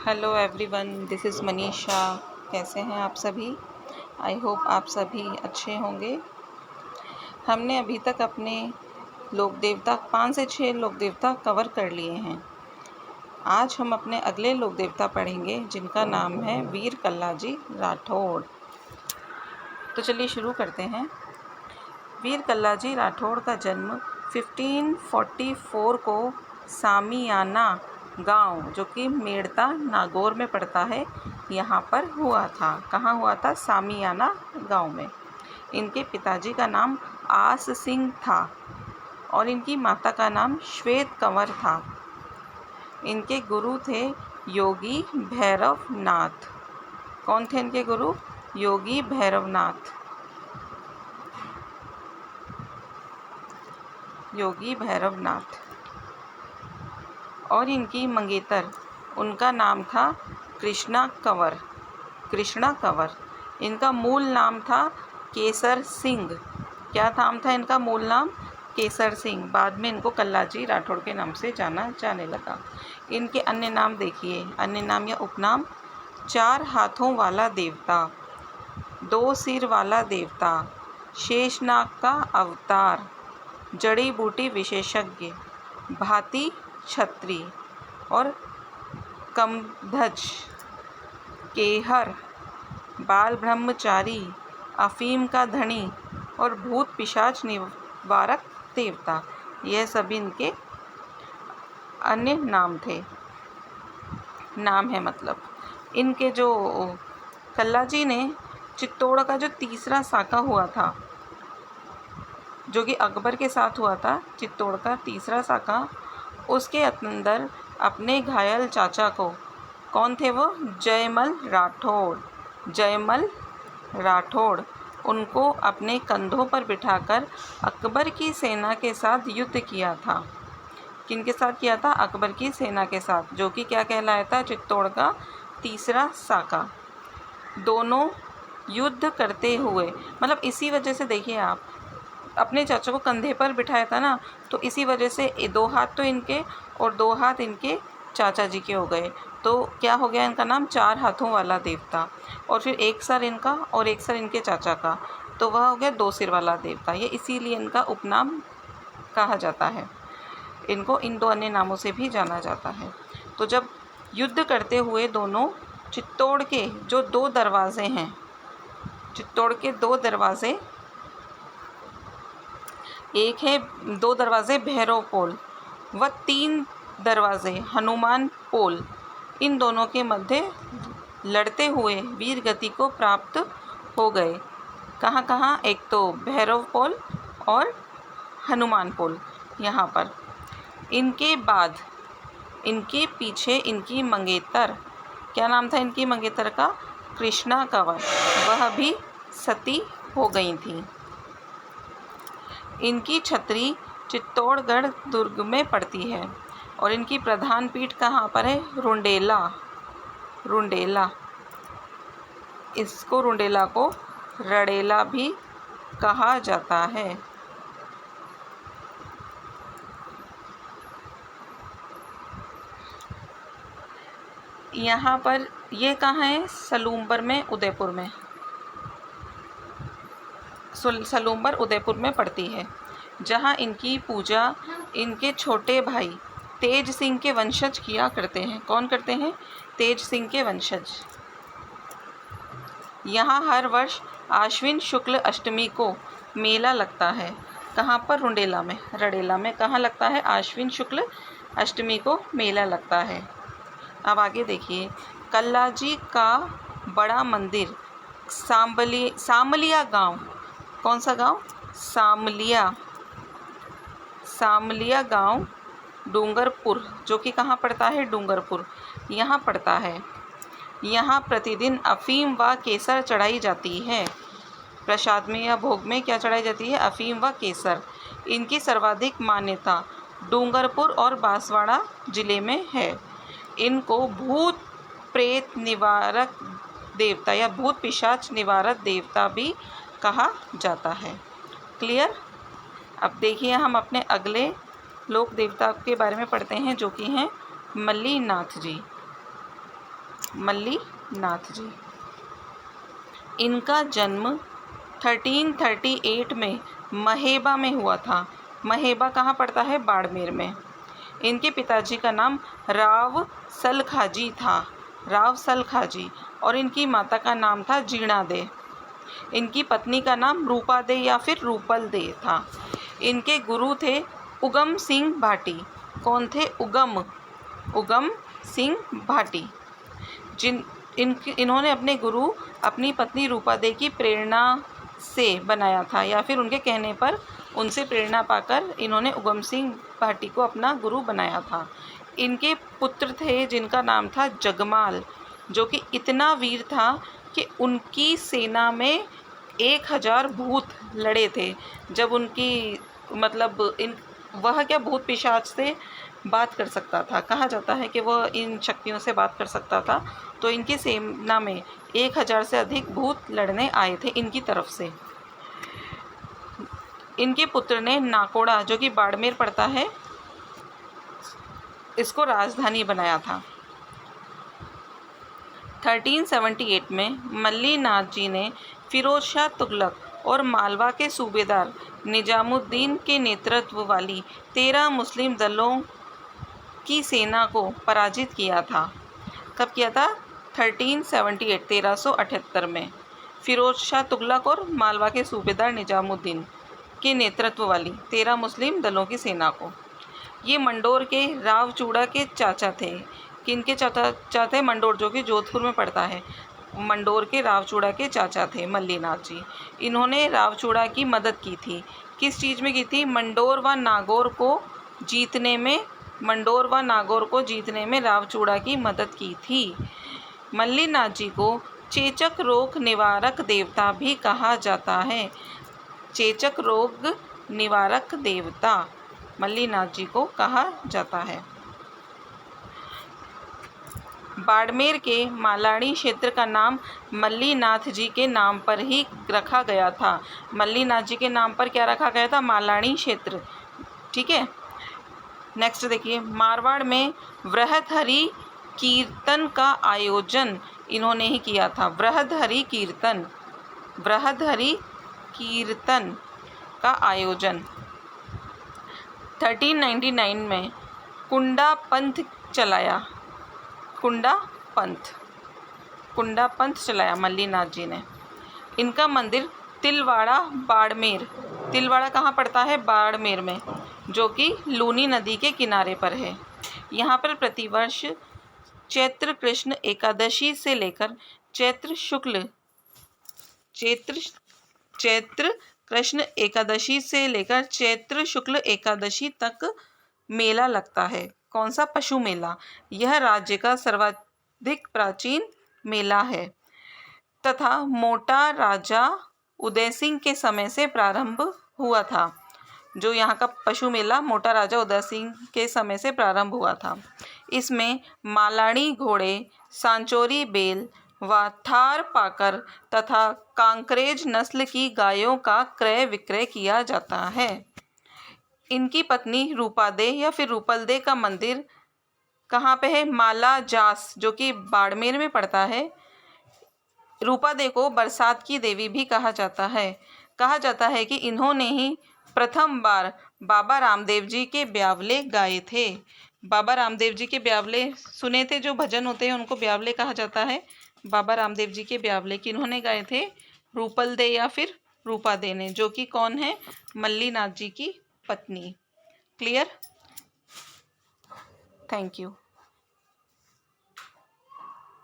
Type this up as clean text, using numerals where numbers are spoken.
Hello everyone, this is Manisha. कैसे हैं आप सभी? आई होप आप सभी अच्छे होंगे। हमने अभी तक अपने लोक देवता 5 से 6 लोक देवता कवर कर लिए हैं। आज हम अपने अगले लोक देवता पढ़ेंगे जिनका नाम है वीर कल्लाजी राठौड़। तो चलिए शुरू करते हैं। वीर कल्लाजी राठौड़ का जन्म 1544 को सामियाना गांव, जो कि मेड़ता नागौर में पड़ता है, यहाँ पर हुआ था। कहाँ हुआ था? सामियाना गांव में। इनके पिताजी का नाम आस सिंह था और इनकी माता का नाम श्वेत कंवर था। इनके गुरु थे योगी भैरवनाथ। कौन थे इनके गुरु? योगी भैरवनाथ। योगी भैरवनाथ। और इनकी मंगेतर, उनका नाम था कृष्णा कंवर। कृष्णा कंवर। इनका मूल नाम था केसर सिंह। क्या नाम था इनका मूल नाम? केसर सिंह। बाद में इनको कल्लाजी राठौड़ के नाम से जाना जाने लगा। इनके अन्य नाम देखिए, अन्य नाम या उपनाम: 4 हाथों वाला देवता, 2 सिर वाला देवता, शेषनाग का अवतार, जड़ी बूटी विशेषज्ञ, भाती छत्री और कमध्वज, केहर, बाल ब्रह्मचारी, अफीम का धनी और भूत पिशाच निवारक देवता। यह सभी इनके अन्य नाम थे। नाम है मतलब। इनके जो कल्लाजी ने चित्तौड़ का जो तीसरा साका हुआ था, जो कि अकबर के साथ हुआ था, चित्तौड़ का तीसरा साका, उसके अंदर अपने घायल चाचा को, कौन थे वो? जयमल राठौड़। जयमल राठौड़, उनको अपने कंधों पर बिठाकर अकबर की सेना के साथ युद्ध किया था। किनके साथ किया था? अकबर की सेना के साथ, जो कि क्या कहलाया था? चित्तौड़ का तीसरा साका। दोनों युद्ध करते हुए, मतलब इसी वजह से देखिए आप, अपने चाचा को कंधे पर बिठाया था ना, तो इसी वजह से 2 हाथ तो इनके और 2 हाथ इनके चाचा जी के हो गए। तो क्या हो गया इनका नाम? 4 हाथों वाला देवता। और फिर 1 सर इनका और 1 सर इनके चाचा का, तो वह हो गया 2 सिर वाला देवता। ये इसीलिए इनका उपनाम कहा जाता है। इनको इन 2 अन्य नामों से भी जाना जाता है। तो जब युद्ध करते हुए दोनों, चित्तौड़ के जो 2 दरवाजे हैं, चित्तौड़ के 2 दरवाजे, एक है 2 दरवाजे भैरव पोल व 3 दरवाजे हनुमान पोल, इन दोनों के मध्य लड़ते हुए वीर गति को प्राप्त हो गए। कहाँ कहाँ? एक तो भैरव पोल और हनुमान पोल, यहाँ पर। इनके बाद, इनके पीछे इनकी मंगेतर, क्या नाम था इनकी मंगेतर का? कृष्णा कंवर। वह भी सती हो गई थी। इनकी छत्री चित्तौड़गढ़ दुर्ग में पड़ती है और इनकी प्रधान पीठ कहाँ पर है? रुंडेला। रुंडेला। इसको, रुंडेला को रड़ेला भी कहा जाता है। यहाँ पर ये कहाँ है? सलूम्बर में, उदयपुर में। सलूम्बर उदयपुर में पड़ती है, जहाँ इनकी पूजा इनके छोटे भाई तेज सिंह के वंशज किया करते हैं। कौन करते हैं? तेज सिंह के वंशज। यहाँ हर वर्ष आश्विन शुक्ल अष्टमी को मेला लगता है। कहाँ पर? रुंडेला में, रड़ेला में। कहाँ लगता है? आश्विन शुक्ल अष्टमी को मेला लगता है। अब आगे देखिए, कल्लाजी का बड़ा मंदिर सामलिया गांव। कौन सा गांव? सामलिया। सामलिया गांव डूंगरपुर, जो कि कहाँ पड़ता है? डूंगरपुर, यहाँ पड़ता है। यहाँ प्रतिदिन अफीम व केसर चढ़ाई जाती है। प्रसाद में या भोग में क्या चढ़ाई जाती है? अफीम व केसर। इनकी सर्वाधिक मान्यता डूंगरपुर और बांसवाड़ा जिले में है। इनको भूत प्रेत निवारक देवता या भूत पिशाच निवारक देवता भी कहा जाता है। क्लियर? अब देखिए, हम अपने अगले लोक देवता के बारे में पढ़ते हैं, जो कि हैं मल्लीनाथ जी। मल्लीनाथ जी। इनका जन्म 1338 में महेबा में हुआ था। महेबा कहाँ पड़ता है? बाड़मेर में। इनके पिताजी का नाम राव सलखाजी था, राव सलखाजी, और इनकी माता का नाम था जीणा दे। इनकी पत्नी का नाम रूपा दे या फिर रूपल दे था। इनके गुरु थे उगम सिंह भाटी। कौन थे? उगम सिंह भाटी। इन्होंने अपने गुरु अपनी पत्नी रूपा दे की प्रेरणा से बनाया था, या फिर उनके कहने पर उनसे प्रेरणा पाकर इन्होंने उगम सिंह भाटी को अपना गुरु बनाया था। इनके पुत्र थे जिनका नाम था जगमाल, जो कि इतना वीर था कि उनकी सेना में 1000 भूत लड़े थे। जब उनकी वह क्या भूत पिशाच से बात कर सकता था, कहा जाता है कि वह इन शक्तियों से बात कर सकता था। तो इनकी सेना में 1000 से अधिक भूत लड़ने आए थे इनकी तरफ से। इनके पुत्र ने नाकोड़ा, जो कि बाड़मेर पड़ता है, इसको राजधानी बनाया था। 1378 में मल्लीनाथ जी ने फिरोज शाह तुगलक और मालवा के सूबेदार निजामुद्दीन के नेतृत्व वाली 13 मुस्लिम दलों की सेना को पराजित किया था। कब किया था? 1378 में फिरोज शाह तुगलक और मालवा के सूबेदार निजामुद्दीन के नेतृत्व वाली 13 मुस्लिम दलों की सेना को। ये मंडोर के रावचूड़ा के चाचा थे। किनके चाचा थे? मंडोर, जो कि जोधपुर में पड़ता है। मंडोर के रावचूड़ा के चाचा थे मल्लीनाथ जी। इन्होंने रावचूड़ा की मदद की थी। किस चीज़ में की थी? मंडोर व नागौर को जीतने में रावचूड़ा की मदद की थी। मल्लीनाथ जी को चेचक रोग निवारक देवता भी कहा जाता है। चेचक रोग निवारक देवता मल्लीनाथ जी को कहा जाता है। बाड़मेर के मालाड़ी क्षेत्र का नाम मल्लीनाथ जी के नाम पर ही रखा गया था। मल्लीनाथ जी के नाम पर क्या रखा गया था? मालाड़ी क्षेत्र। ठीक है, नेक्स्ट देखिए, मारवाड़ में वृहदहरि कीर्तन का आयोजन इन्होंने ही किया था। वृहदहरि कीर्तन का आयोजन 1399 में कुंडा पंथ चलाया मल्लीनाथ जी ने। इनका मंदिर तिलवाड़ा कहाँ पड़ता है? बाड़मेर में, जो कि लूनी नदी के किनारे पर है। यहाँ पर प्रतिवर्ष चैत्र कृष्ण एकादशी से लेकर चैत्र शुक्ल एकादशी तक मेला लगता है। कौन सा? पशु मेला। यह राज्य का सर्वाधिक प्राचीन मेला है तथा मोटा राजा उदय सिंह के समय से प्रारंभ हुआ था। जो यहाँ का पशु मेला मोटा राजा उदय सिंह के समय से प्रारंभ हुआ था। इसमें मालाड़ी घोड़े, सांचोरी बैल व थार पाकर तथा कांकरेज नस्ल की गायों का क्रय विक्रय किया जाता है। इनकी पत्नी रूपा दे या फिर रूपल दे का मंदिर कहाँ पे है? माला जास, जो कि बाड़मेर में पड़ता है। रूपा दे को बरसात की देवी भी कहा जाता है। कहा जाता है कि इन्होंने ही प्रथम बार बाबा रामदेव जी के ब्यावले गाए थे। बाबा रामदेव जी के ब्यावले सुने थे, जो भजन होते हैं उनको ब्यावले कहा जाता है। बाबा रामदेव जी के ब्यावले किन्होंने गाए थे? रूपल दे या फिर रूपा दे ने, जो कि कौन है? मल्लीनाथ जी की पत्नी। क्लियर? Thank you.